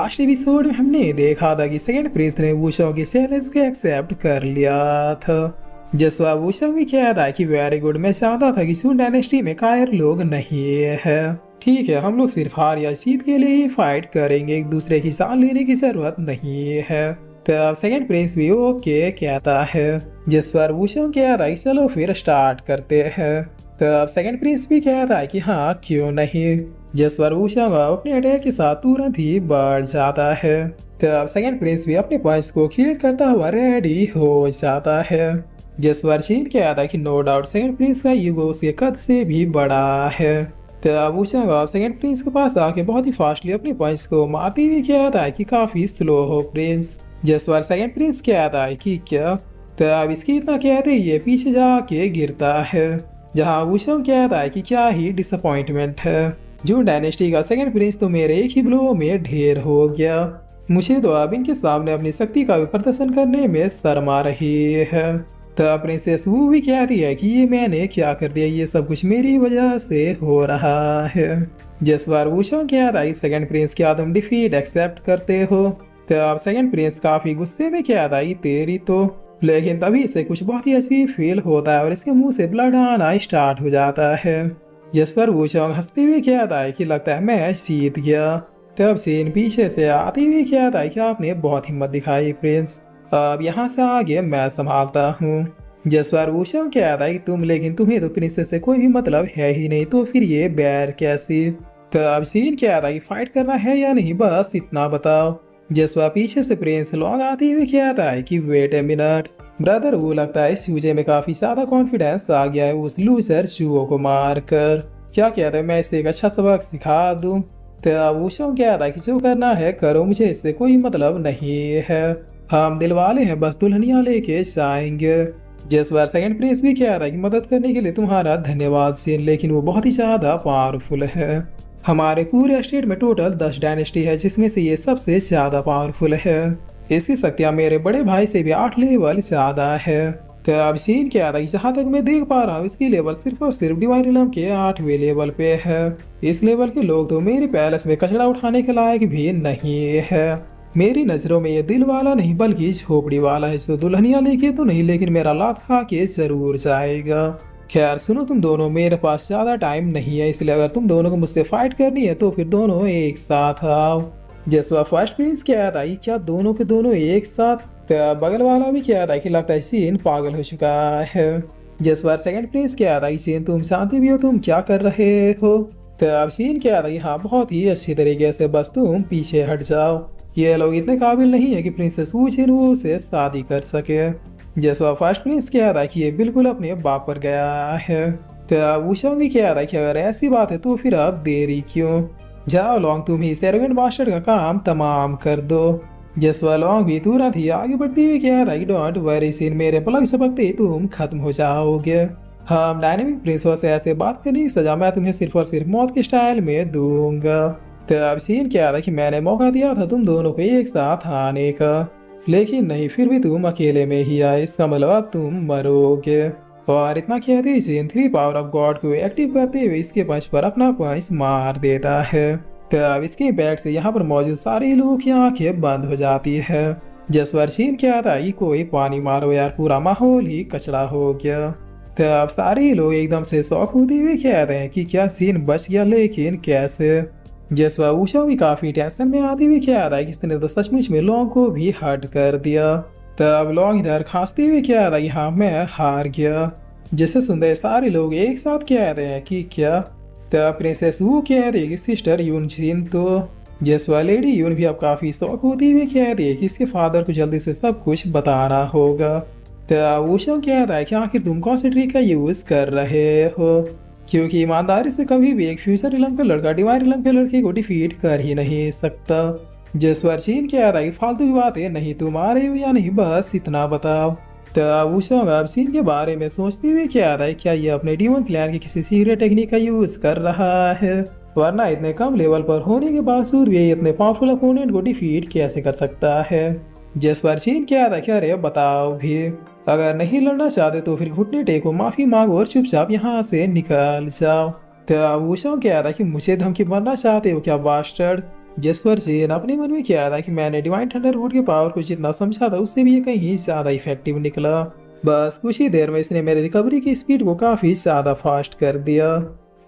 Last episode में हमने देखा था कि सेकंड प्रिंस ने वुशोंग की चैलेंज को एक्सेप्ट कर लिया था। जसवा वुशोंग भी कहा था कि वेरी गुड, मैं चाहता था कि सुन डायनेस्टी में कायर लोग नहीं है। ठीक है, हम लोग सिर्फ हार या जीत के लिए ही फाइट करेंगे, एक दूसरे की जान लेने की जरूरत नहीं है। तब सेकंड प्रिंस भी ओके कहता है, जिस पर वुशोंग कहता है चलो फिर स्टार्ट करते हैं। तब सेकंड प्रिंस भी कहता है कि हाँ क्यों नहीं, जिस पर वुशोंग अपने अटैक के साथ तुरंत ही बढ़ जाता है। तब सेकंड प्रिंस भी अपने पॉइंट्स को क्लियर करता हुआ रेडी हो जाता है। जिस पर चीन कहता है कि नो डाउट सेकंड प्रिंस का ईगो उसके कद से भी बड़ा है। तब वुशोंग सेकंड प्रिंस के पास आके बहुत ही फास्टली अपने पॉइंट्स को मारते हुए कहता है कि काफी स्लो हो प्रिंस। जिस पर सेकंड प्रिंस कहता है कि क्या, तब इसकी इतना कहते ये पीछे जाके गिरता है, जहाँ वुशोंग कहता है कि क्या ही डिसअपॉइंटमेंट है, जून डायनेस्टी का सेकंड प्रिंस तो मेरे एक ही ब्लो में ढेर हो गया। मुझे तो अब इनके सामने अपनी शक्ति का भी प्रदर्शन करने में शर्म आ रही है। तब प्रिंसेस वू भी कहती है कि ये मैंने क्या कर दिया, ये सब कुछ मेरी वजह से हो रहा है। जिस बार वुशोंग कहता है सेकंड प्रिंस क्या तुम डिफीट एक्सेप्ट करते हो। तब सेकंड प्रिंस काफी गुस्से में कहता है तेरी तो, लेकिन तभी से कुछ बहुत ही अजीब फील होता है और इसके मुंह से ब्लड आना स्टार्ट हो जाता है। जिस पर वुशोंग हंसते हुए कहता है कि लगता है मैं जीत गया। तब सीन पीछे से आते हुए कहता है कि आपने बहुत हिम्मत दिखाई प्रिंस, अब यहाँ से आगे मैं संभालता हूँ। जिस पर वुशोंग कहता है कि तुम, लेकिन तुम्हें तो प्रिंसेस से कोई भी मतलब है ही नहीं, तो फिर ये बैर कैसी। तब सीन कहता है कि फाइट करना है या नहीं, बस इतना बताओ। जिस पर पीछे से प्रिंस लॉन्ग आते हुए कहता है कि वेट ए मिनट ब्रदर, वो लगता है इस चूजे में काफी ज्यादा कॉन्फिडेंस आ गया है उस लूजर चूहों को मार कर। क्या कहते हैं मैं इसे एक अच्छा सबक सिखा दूं। तो वुशोंग कहता है कि जो करना है करो, मुझे इससे कोई मतलब नहीं है, हम दिल वाले हैं, बस दुल्हनिया लेके जाएंगे। जिस बार सेकंड प्रिंस भी कहता है कि मदद करने के लिए तुम्हारा धन्यवाद सीन, लेकिन वो बहुत ही ज्यादा पावरफुल है। हमारे पूरे स्टेट में टोटल 10 डायनेस्टी है, जिसमें से ये सबसे ज्यादा पावरफुल है। इसकी शक्तियां मेरे बड़े भाई से भी 8 लेवल ज्यादा है। तो अब सीन क्या था, जहाँ तक मैं देख पा रहा हूँ इसकी लेवल सिर्फ और सिर्फ डिवाइन रिलम के 8वें लेवल पे है। इस लेवल के लोग तो मेरे पैलेस में कचरा उठाने के लायक भी नहीं है। मेरी नजरों में ये दिल वाला नहीं बल्कि झोपड़ी वाला है, जो दुल्हनिया लेके तो नहीं, लेकिन मेरा लात खा के जरूर जाएगा। खैर सुनो, तुम दोनों, मेरे पास ज्यादा टाइम नहीं है, इसलिए अगर तुम दोनों को मुझसे फाइट करनी है तो फिर दोनों एक साथ आओ। जसवा फर्स्ट प्रिंस कहता है क्या दोनों के दोनों एक साथ। तो बगल वाला भी कहता है कि लगता है सीन पागल हो चुका है। जसवा सेकंड प्रिंस कहता है सीन तुम शांति भी हो, तुम क्या कर रहे हो। तो अब सीन कहता है हाँ बहुत ही अच्छी तरीके से, बस तुम पीछे हट जाओ, ये लोग इतने काबिल नहीं है कि प्रिंसेस वू छिन से शादी कर सके। जसवा फर्स्ट प्रिंस कहता है कि ये बिल्कुल अपने बाप पर गया है। तो वुशोंग भी कहता है कि अगर ऐसी बात है तो फिर अब देरी क्यों, जाओ लॉन्ग तुम ही एरोगेंट मास्टर का काम तमाम कर दो। जसवा लॉन्ग भी तुरंत ही आगे बढ़ती हुई कहता है कि डोंट वरी सीन, मेरे पलक झपकते ही तुम खत्म हो जाओगे। हम डायनेमिक प्रिंसेस से ऐसे बात करने की सजा मैं तुम्हें सिर्फ और सिर्फ मौत के स्टाइल में दूंगा। तो अब सीन क्या था कि मैंने मौका दिया था तुम दोनों को एक साथ आने का, लेकिन नहीं, फिर भी तुम अकेले में ही आए, इसका मतलब अब तुम मरोगे। और इतना कहते ही सीन 3 पावर ऑफ गॉड को एक्टिव करते हुए इसके पंच पर अपना पंच मार देता है। तो अब इसके इम्पैक्ट से यहाँ पर मौजूद सारे लोगों की आंखें बंद हो जाती है। जिस पर सीन कहता है कोई पानी मारो यार, पूरा माहौल ही कचरा हो गया। तो अब सारे लोग एकदम से शौक होते हुए कहते हैं कि क्या सीन बच गया, लेकिन कैसे। जसवा वुशोंग भी काफी टेंशन में आती हुई कहता है कि इसने तो सचमुच में लॉन्ग को भी हर्ट कर दिया। तब लॉन्ग इधर खांसते हुए कहता है कि हाँ मैं हार गया। जिसे सुनते सारे लोग एक साथ कहते हैं कि क्या। तब प्रिंसेस वू कहती है कि सिस्टर यून छिन, तो जसवा लेडी यून भी अब काफी शौक होती हुई कहती है कि इसके फादर को जल्दी से सब कुछ बताना होगा। तब वुशोंग कहता है कि आखिर तुम कौन से ट्रिक का यूज कर रहे हो, क्योंकि ईमानदारी से कभी भी एक फ्यूचर रिलम का लड़का डिवाइन रिलम के लड़के को डिफीट कर ही नहीं सकता। जिस पर चीन कहता है कि फालतू की बातें नहीं, तुम आ रहे हो या नहीं, बस इतना बताओ। तब वुशोंग अब सीन के बारे में सोचते हुए कहता है क्या ये अपने डीमन क्लैन के किसी सीक्रेट टेक्निक का यूज कर रहा है, वरना इतने कम लेवल पर होने के बावजूद भी इतने पावरफुल अपोनेंट को डिफीट कैसे कर सकता है। जिस पर चीन कहता है क्या अरे बताओ भी, अगर नहीं लड़ना चाहते तो फिर घुटने टेको, माफी मांगो और चुपचाप यहाँ से निकल जाओ। तो वुशोंग कहता है कि मुझे धमकी मारना चाहते हो क्या बास्टर्ड, जिस पर जीन अपने मन में किया था कि मैंने डिवाइन थंडरबोल्ट के पावर को जितना समझा था उससे भी ये कहीं ज्यादा इफेक्टिव निकला। बस कुछ ही देर में इसने मेरे रिकवरी की स्पीड को काफी ज्यादा फास्ट कर दिया।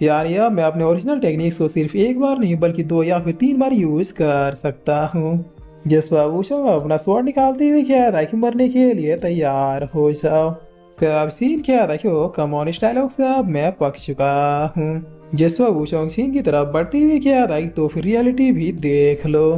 यानी अब मैं अपने ओरिजिनल टेक्निक्स को सिर्फ एक बार नहीं बल्कि 2 या फिर 3 बार यूज कर सकता हूँ। जिस पर वुशोंग अपना स्वॉर्ड निकालते हुए क्या था कि मरने के लिए तैयार हो जाओ। तो अब सीन क्या था कि वो कम ऑन डायलॉग से अब मैं पक चुका हूँ। जिस पर वुशोंग सीन की तरफ बढ़ते हुए क्या था कि तो फिर रियलिटी भी देख लो।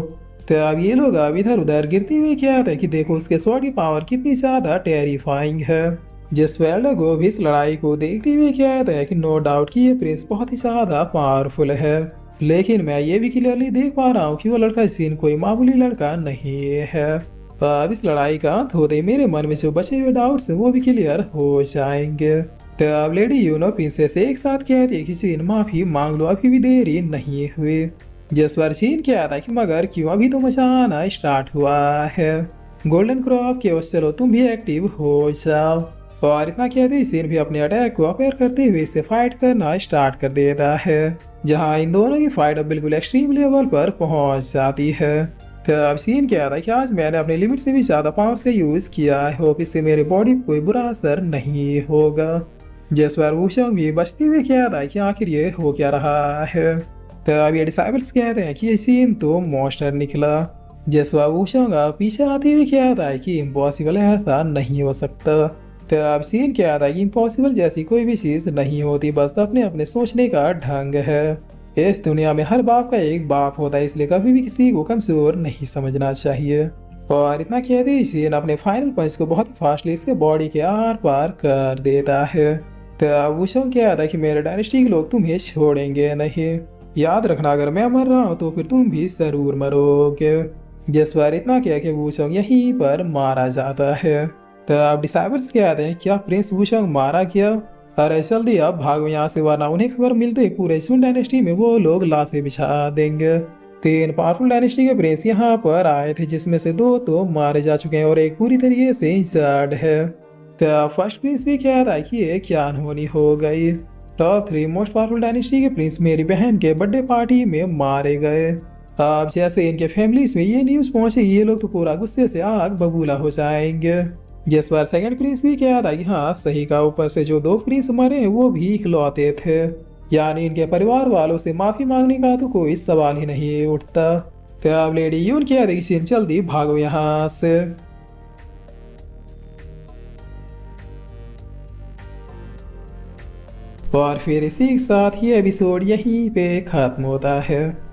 तो अब ये लोग अब इधर उधर गिरते हुए क्या था कि देखो उसके स्वॉर्ड की पावर कितनी ज्यादा टेरिफाइंग है। जिस पर एल्डर भी इस लड़ाई को देखते हुए क्या था कि नो डाउट कि ये प्रिंस बहुत ही ज्यादा पावरफुल है, लेकिन मैं ये भी क्लियरली देख पा रहा हूँ कि वो लड़का सीन कोई मामूली लड़का नहीं है। अब इस लड़ाई का अंत होते ही मेरे मन में जो बचे हुए डाउट्स वो भी क्लियर हो जाएंगे। तो अब लेडी यूनो प्रिंसेस एक साथ कहती है कि सीन माफी मांग लो, अभी भी देरी नहीं हुई। जिस पर सीन क्या था कि मगर क्यों अभी तो मजा आना स्टार्ट हुआ है। गोल्डन क्रॉप के उस चलो तुम भी एक्टिव हो जाओ। और इतना कहते ही सीन भी अपने अटैक को अपेयर करते हुए इससे फाइट करना स्टार्ट कर देता है, जहां इन दोनों की फाइट अब बिल्कुल एक्सट्रीम लेवल पर पहुंच जाती है। तो अब सीन क्या था कि आज मैंने अपने लिमिट से भी ज्यादा पावर से यूज किया है, होप इससे मेरे बॉडी पर कोई बुरा असर नहीं होगा। जिस पर वुशोंग भी बचते हुए क्या था कि आखिर ये हो क्या रहा है। तो अब ये डिसाइबल्स कहते हैं कि ये सीन तो मॉन्स्टर निकला। जिस पर वुशोंग पीछे आते हुए क्या था कि इम्पॉसिबल है, ऐसा नहीं हो सकता। तो अब सीन क्या था कि इम्पॉसिबल जैसी कोई भी चीज नहीं होती, बस अपने अपने सोचने का ढंग है। इस दुनिया में हर बाप का एक बाप होता है, इसलिए कभी भी किसी को कमजोर नहीं समझना चाहिए। और इतना कहते ही सीन अपने फाइनल पंच को बहुत फास्टली इसके बॉडी के आर पार कर देता है। तो अब वुशोंग क्या था कि मेरे डायनेस्टी के लोग तुम्हें छोड़ेंगे नहीं, याद रखना अगर मैं मर रहा हूँ तो फिर तुम भी जरूर मरोगे। जिस पर इतना कह के वुशोंग यहीं पर मारा जाता है। तो अब डिसाइबल्स क्या आते हैं, क्या प्रिंस वुशोंग मारा गया? अरे जल्दी अब भागो यहाँ से, वरना उन्हें खबर मिलते ही पूरे सुन डायनेस्टी में वो लोग लाशें बिछा देंगे। 3 पावरफुल डायनेस्टी के प्रिंस यहाँ पर आए थे, जिसमें से 2 तो मारे जा चुके हैं और एक पूरी तरीके से इंजर्ड है। तो फर्स्ट प्रिंस भी क्या था कि ये क्या अनहोनी हो गई। टॉप 3 मोस्ट पावरफुल डायनेस्टी के प्रिंस मेरी बहन के बर्थडे पार्टी में मारे गए। अब जैसे इनके फैमिलीज में ये न्यूज पहुंचे, ये लोग तो पूरा गुस्से से आग बबूला हो जाएंगे। जिस बार सेकंड प्रिंस भी क्या था कि हाँ सही का, ऊपर से जो 2 प्रिंस मरे वो भी इकलौते थे, यानी इनके परिवार वालों से माफी मांगने का तो कोई सवाल ही नहीं उठता। तो अब लेडी यून क्या थी, जल्दी भागो यहाँ से। और फिर इसी के साथ ये एपिसोड यहीं पे खत्म होता है।